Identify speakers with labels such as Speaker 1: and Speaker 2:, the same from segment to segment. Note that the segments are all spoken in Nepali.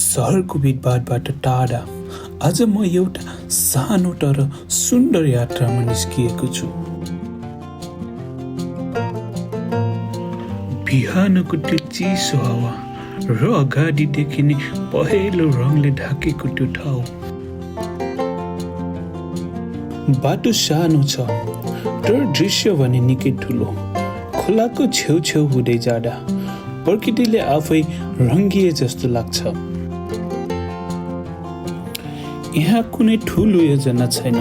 Speaker 1: सहरको भिडभाडबाट टाढा आज म एउटा सानो तर सुन्दर यात्रामा निस्किएको छु। बिहानको त्यो चिसो हावा र अगाडि देखिने पहेँलो रङले ढाकेको त्यो ठाउँ। बाटो सानो छ तर दृश्य भने निकै ठुलो। खोलाको छेउछेउ हुँदै जाँदा प्रकृतिले आफै रङ्गिए जस्तो लाग्छ। यहाँ कुनै ठुलो योजना छैन,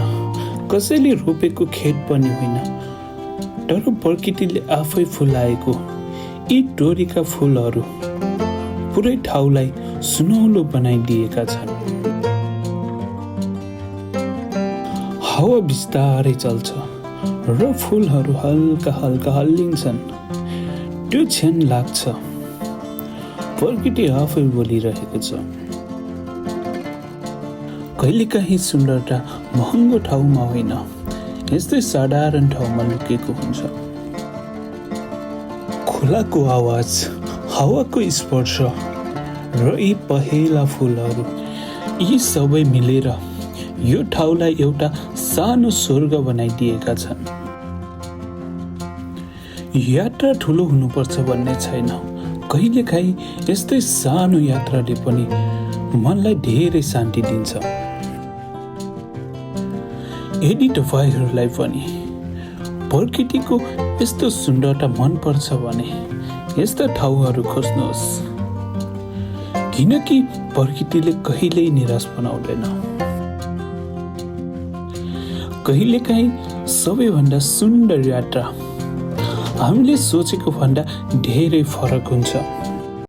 Speaker 1: कसैले रोपेको खेत पनि होइन, तर प्रकृतिले आफै फुलाएको यी टोरीका फुलहरू पुरै ठाउँलाई सुनौलो बनाइदिएका छन्। हावा बिस्तारै चल्छ र फुलहरू हल्का हल्का हल्लिन्छन्। त्यो क्षण लाग्छ प्रकृति आफै बोलिरहेको छ। कहिलेकाहीँ सुन्दरता महँगो ठाउँमा होइन, यस्तै साधारण ठाउँमा लुकेको हुन्छ। खोलाको आवाज, हावाको स्पर्श र यी पहेँला फुलहरू, यी सबै मिलेर यो ठाउँलाई एउटा सानो स्वर्ग बनाइदिएका छन्। यात्रा ठुलो हुनुपर्छ भन्ने छैन, कहिलेकाहीँ यस्तै सानो यात्राले पनि मनलाई धेरै शान्ति दिन्छ। यदि तपाईहरूलाई पनि प्रकृतिको यस्तो सुन्दरता मनपर्छ भने यस्ता ठाउँहरू खोज्नुहोस्, किनकि प्रकृतिले कहिल्यै निराश बनाउँदैन। कहिलेकाहीँ सबैभन्दा सुन्दर यात्रा हामीले सोचेको भन्दा धेरै फरक हुन्छ।